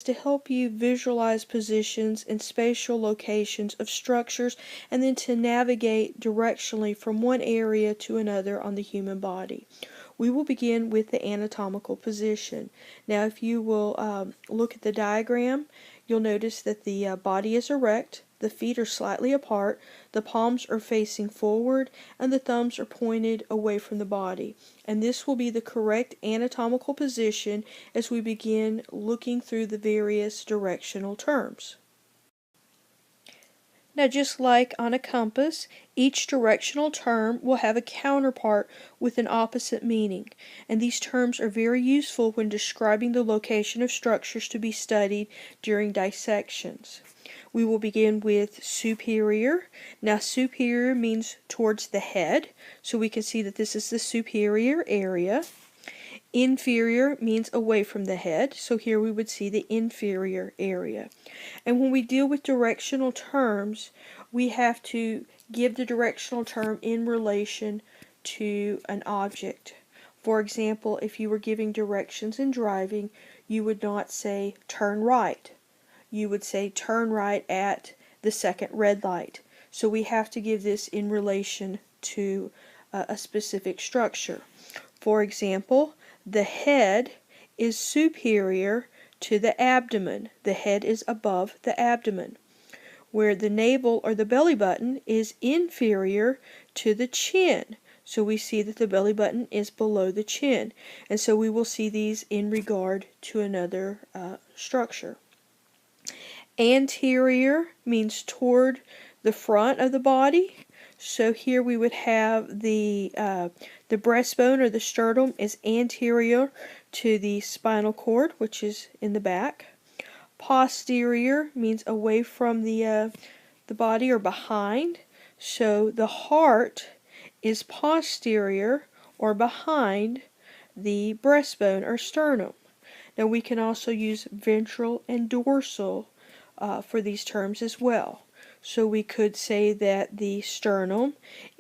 to help you visualize positions and spatial locations of structures and then to navigate directionally from one area to another on the human body. We will begin with the anatomical position. Now if you will look at the diagram, you'll notice that the body is erect, the feet are slightly apart, the palms are facing forward, and the thumbs are pointed away from the body. And this will be the correct anatomical position as we begin looking through the various directional terms. Now, just like on a compass, each directional term will have a counterpart with an opposite meaning, and these terms are very useful when describing the location of structures to be studied during dissections. We will begin with superior. Now, superior means towards the head, so we can see that this is the superior area. Inferior means away from the head, so here we would see the inferior area. And when we deal with directional terms, we have to give the directional term in relation to an object. For example, if you were giving directions in driving, you would not say turn right. You would say turn right at the second red light. So we have to give this in relation to a specific structure. For example, the head is superior to the abdomen. The head is above the abdomen. Where the navel or the belly button is inferior to the chin. So we see that the belly button is below the chin. And so we will see these in regard to another structure. Anterior means toward the front of the body. So here we would have the breastbone or the sternum is anterior to the spinal cord, which is in the back. Posterior means away from the body or behind. So the heart is posterior or behind the breastbone or sternum. Now we can also use ventral and dorsal for these terms as well. So we could say that the sternum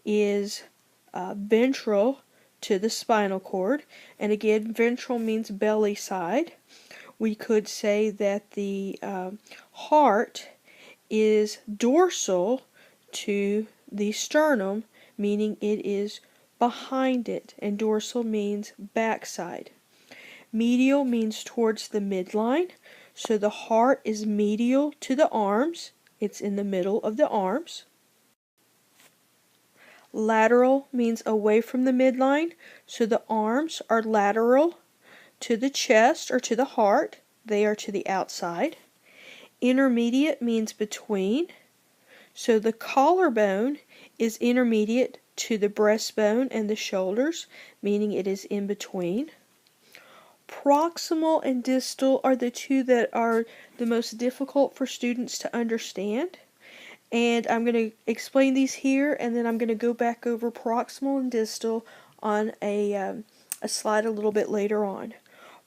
is ventral to the spinal cord, and again ventral means belly side. We could say that the heart is dorsal to the sternum, meaning it is behind it, and dorsal means backside. Medial means towards the midline, so the heart is medial to the arms. It's in the middle of the arms. Lateral means away from the midline, so the arms are lateral to the chest or to the heart. They are to the outside. Intermediate means between, so the collarbone is intermediate to the breastbone and the shoulders, meaning it is in between. Proximal and distal are the two that are the most difficult for students to understand. And I'm going to explain these here, and then I'm going to go back over proximal and distal on a slide a little bit later on.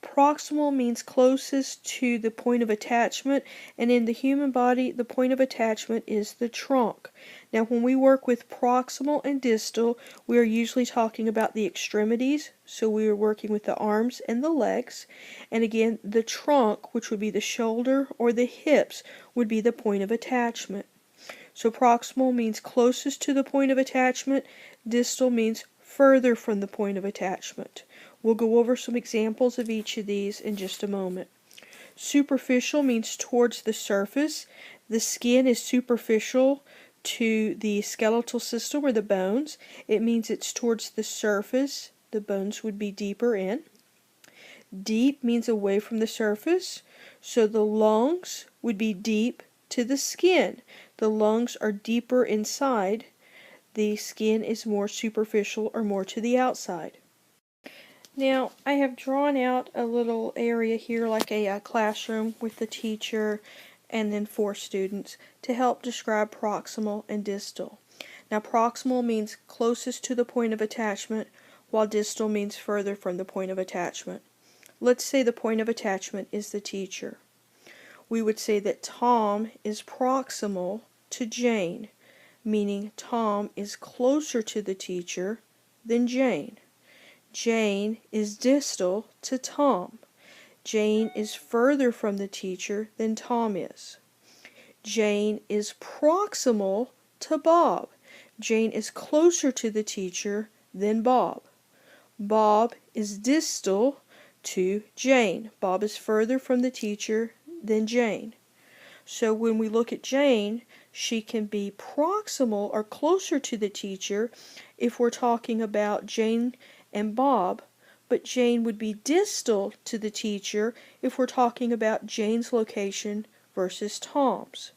Proximal means closest to the point of attachment, and in the human body, the point of attachment is the trunk. Now, when we work with proximal and distal, we are usually talking about the extremities, so we are working with the arms and the legs, and again, the trunk, which would be the shoulder or the hips, would be the point of attachment. So proximal means closest to the point of attachment, distal means further from the point of attachment. We'll go over some examples of each of these in just a moment. Superficial means towards the surface. The skin is superficial to the skeletal system or the bones. It means it's towards the surface. The bones would be deeper in. Deep means away from the surface. So the lungs would be deep to the skin. The lungs are deeper inside. The skin is more superficial or more to the outside. Now, I have drawn out a little area here like a classroom with the teacher and then 4 students to help describe proximal and distal. Now, proximal means closest to the point of attachment, while distal means further from the point of attachment. Let's say the point of attachment is the teacher. We would say that Tom is proximal to Jane, meaning Tom is closer to the teacher than Jane. Jane is distal to Tom. Jane is further from the teacher than Tom is. Jane is proximal to Bob. Jane is closer to the teacher than Bob. Bob is distal to Jane. Bob is further from the teacher than Jane. So when we look at Jane, she can be proximal or closer to the teacher if we're talking about Jane and Bob, but Jane would be distal to the teacher if we're talking about Jane's location versus Tom's.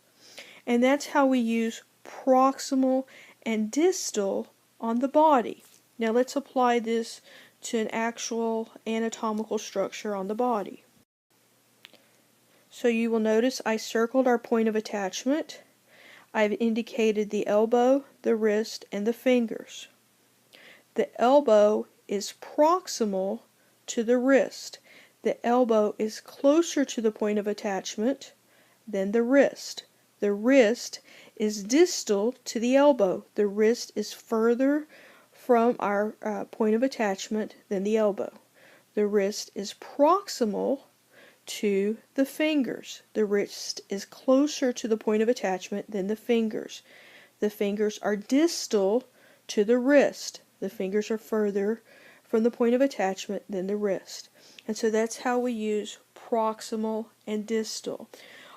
And that's how we use proximal and distal on the body. Now let's apply this to an actual anatomical structure on the body. So you will notice I circled our point of attachment. I've indicated the elbow, the wrist, and the fingers. The elbow is proximal to the wrist. The elbow is closer to the point of attachment than the wrist. The wrist is distal to the elbow. The wrist is further from our point of attachment than the elbow. The wrist is proximal to the fingers. The wrist is closer to the point of attachment than the fingers. The fingers are distal to the wrist. The fingers are further from the point of attachment than the wrist. And so that's how we use proximal and distal.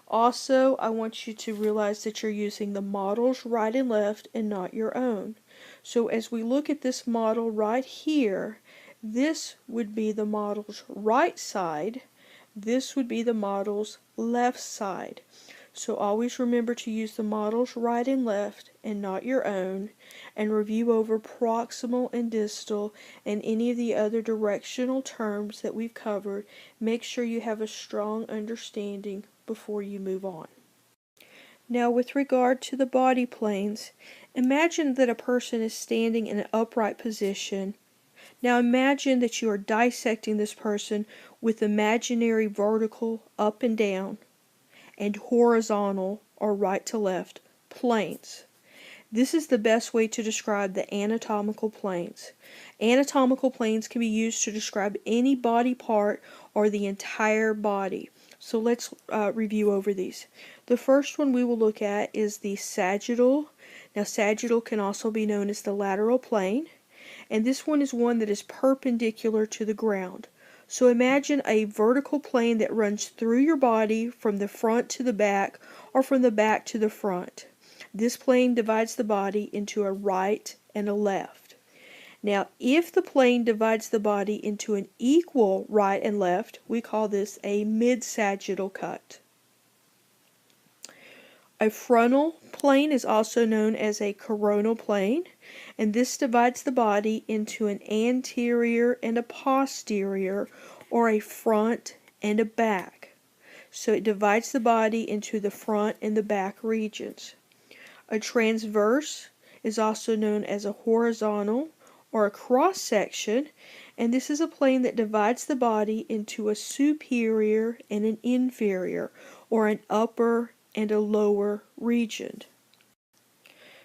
Also, I want you to realize that you're using the models right and left and not your own. So as we look at this model right here, this would be the model's right side. This would be the model's left side. So always remember to use the model's right and left and not your own, and review over proximal and distal and any of the other directional terms that we've covered. Make sure you have a strong understanding before you move on. Now with regard to the body planes, imagine that a person is standing in an upright position. Now imagine that you are dissecting this person with imaginary vertical up and down and horizontal or right to left planes. This is the best way to describe the anatomical planes. Anatomical planes can be used to describe any body part or the entire body. So let's review over these. The first one we will look at is the sagittal. Now sagittal can also be known as the lateral plane, and this one is one that is perpendicular to the ground. So imagine a vertical plane that runs through your body from the front to the back or from the back to the front. This plane divides the body into a right and a left. Now, if the plane divides the body into an equal right and left, we call this a mid-sagittal cut. A frontal plane is also known as a coronal plane, and this divides the body into an anterior and a posterior, or a front and a back. So it divides the body into the front and the back regions. A transverse is also known as a horizontal or a cross section, and this is a plane that divides the body into a superior and an inferior, or an upper and a lower region.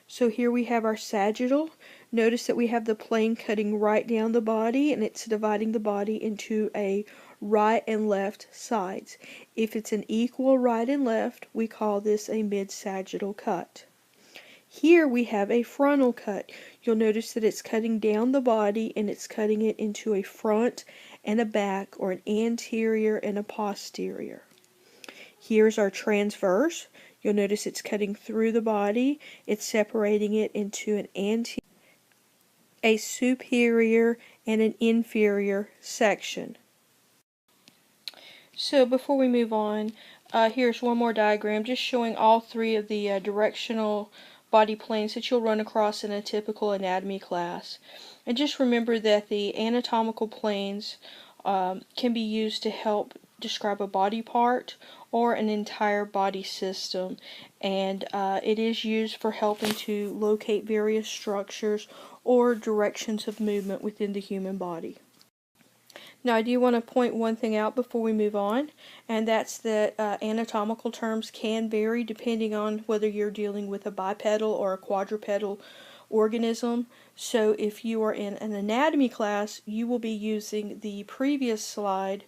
So here we have our sagittal. Notice that we have the plane cutting right down the body, and it's dividing the body into a right and left sides. If it's an equal right and left, we call this a mid-sagittal cut. Here we have a frontal cut. You'll notice that it's cutting down the body, and it's cutting it into a front and a back, or an anterior and a posterior. Here's our transverse. You'll notice it's cutting through the body. It's separating it into an anterior, a superior, and an inferior section. So before we move on, here's one more diagram just showing all three of the directional body planes that you'll run across in a typical anatomy class. And just remember that the anatomical planes can be used to help describe a body part or an entire body system, and it is used for helping to locate various structures or directions of movement within the human body. Now I do want to point one thing out before we move on, and that's that anatomical terms can vary depending on whether you're dealing with a bipedal or a quadrupedal organism. So if you are in an anatomy class, you will be using the previous slide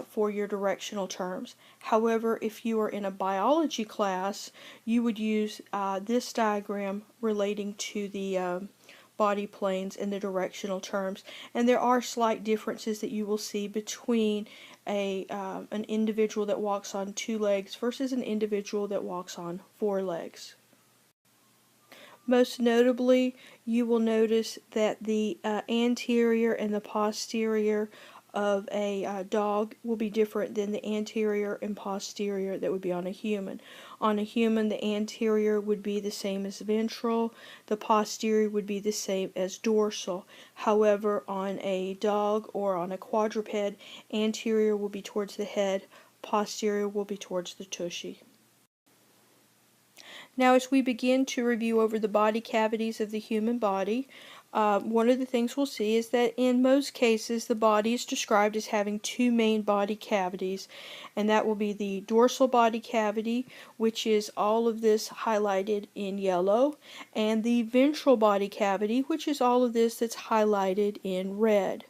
for your directional terms. However, if you are in a biology class, you would use this diagram relating to the body planes and the directional terms. And there are slight differences that you will see between an individual that walks on 2 legs versus an individual that walks on 4 legs. Most notably, you will notice that the anterior and the posterior of a dog will be different than the anterior and posterior that would be on a human. On a human, the anterior would be the same as ventral, the posterior would be the same as dorsal. However, on a dog or on a quadruped, anterior will be towards the head, posterior will be towards the tushy. Now, as we begin to review over the body cavities of the human body, one of the things we'll see is that in most cases the body is described as having 2 main body cavities, and that will be the dorsal body cavity, which is all of this highlighted in yellow, and the ventral body cavity, which is all of this that's highlighted in red.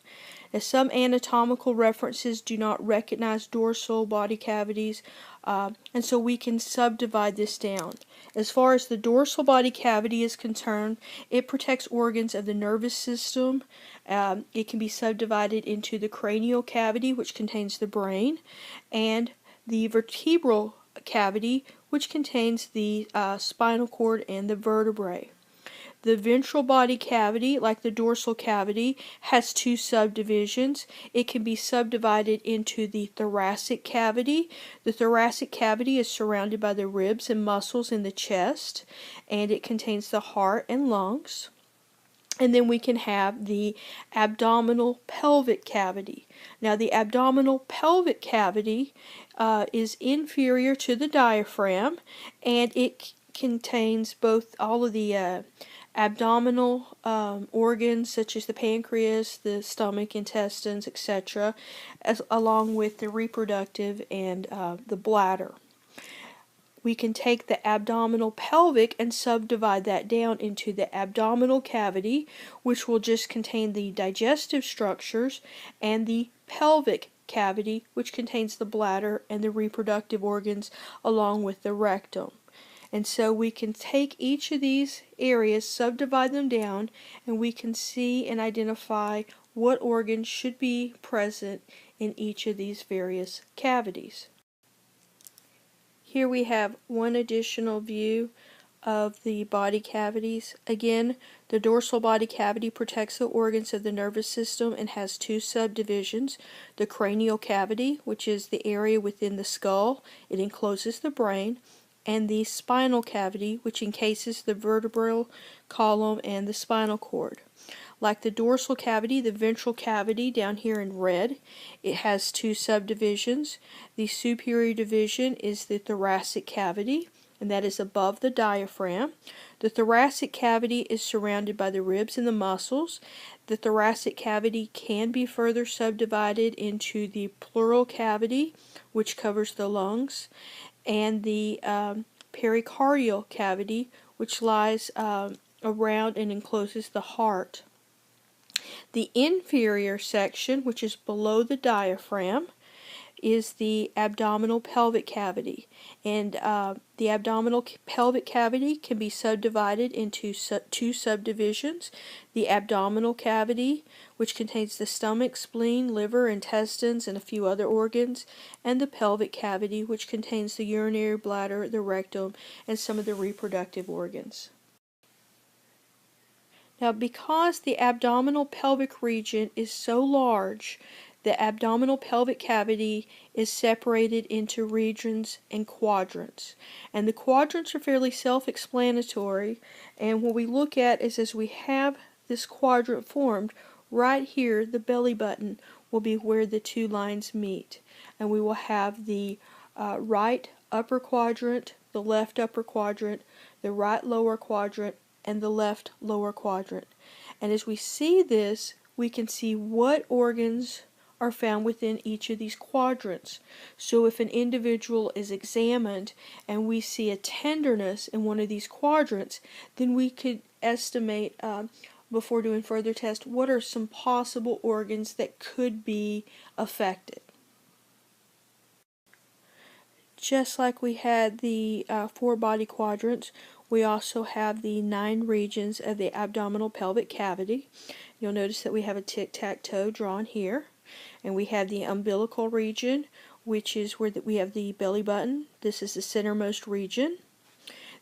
Now, some anatomical references do not recognize dorsal body cavities, and so we can subdivide this down. As far as the dorsal body cavity is concerned, it protects organs of the nervous system. It can be subdivided into the cranial cavity, which contains the brain, and the vertebral cavity, which contains the spinal cord and the vertebrae. The ventral body cavity, like the dorsal cavity, has 2 subdivisions. It can be subdivided into the thoracic cavity. The thoracic cavity is surrounded by the ribs and muscles in the chest, and it contains the heart and lungs. And then we can have the abdominal pelvic cavity. Now, the abdominal pelvic cavity is inferior to the diaphragm, and it contains both all of the abdominal organs such as the pancreas, the stomach, intestines, etc., along with the reproductive and the bladder. We can take the abdominal pelvic and subdivide that down into the abdominal cavity, which will just contain the digestive structures, and the pelvic cavity, which contains the bladder and the reproductive organs along with the rectum. And so we can take each of these areas, subdivide them down, and we can see and identify what organs should be present in each of these various cavities. Here we have one additional view of the body cavities. Again, the dorsal body cavity protects the organs of the nervous system and has 2 subdivisions. The cranial cavity, which is the area within the skull, it encloses the brain, and the spinal cavity, which encases the vertebral column and the spinal cord. Like the dorsal cavity, the ventral cavity down here in red, it has 2 subdivisions. The superior division is the thoracic cavity, and that is above the diaphragm. The thoracic cavity is surrounded by the ribs and the muscles. The thoracic cavity can be further subdivided into the pleural cavity, which covers the lungs, and the pericardial cavity, which lies around and encloses the heart. The inferior section, which is below the diaphragm, is the abdominal pelvic cavity, and the abdominal pelvic cavity can be subdivided into 2 subdivisions: the abdominal cavity, which contains the stomach, spleen, liver, intestines, and a few other organs, and the pelvic cavity, which contains the urinary bladder, the rectum, and some of the reproductive organs. Now, because the abdominal pelvic region is so large, the abdominal pelvic cavity is separated into regions and quadrants. And the quadrants are fairly self-explanatory, and what we look at is, as we have this quadrant formed, right here the belly button will be where the 2 lines meet. And we will have the right upper quadrant, the left upper quadrant, the right lower quadrant, and the left lower quadrant. And as we see this, we can see what organs are found within each of these quadrants. So if an individual is examined and we see a tenderness in one of these quadrants, then we could estimate, before doing further tests, what are some possible organs that could be affected. just like we had the 4 body quadrants, we also have the 9 regions of the abdominal pelvic cavity. You'll notice that we have a tic-tac-toe drawn here, and we have the umbilical region, which is where we have the belly button. This is the centermost region.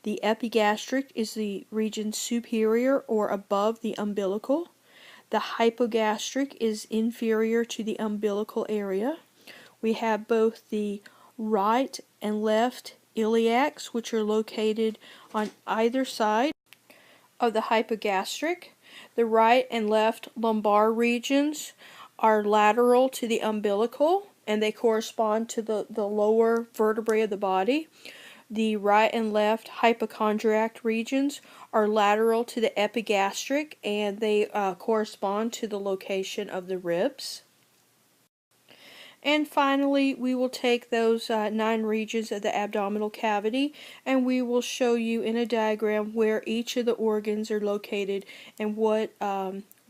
The epigastric is the region superior or above the umbilical. The hypogastric is inferior to the umbilical area. We have both the right and left iliacs, which are located on either side of the hypogastric. The right and left lumbar regions are lateral to the umbilical, and they correspond to the lower vertebrae of the body. The right and left hypochondriac regions are lateral to the epigastric, and they correspond to the location of the ribs. And finally, we will take those 9 regions of the abdominal cavity, and we will show you in a diagram where each of the organs are located and what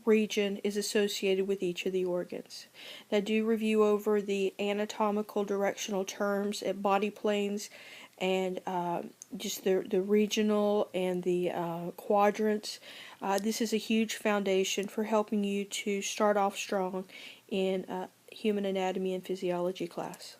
region is associated with each of the organs. Now, do review over the anatomical directional terms and body planes, and just the regional and the quadrants. This is a huge foundation for helping you to start off strong in human anatomy and physiology class.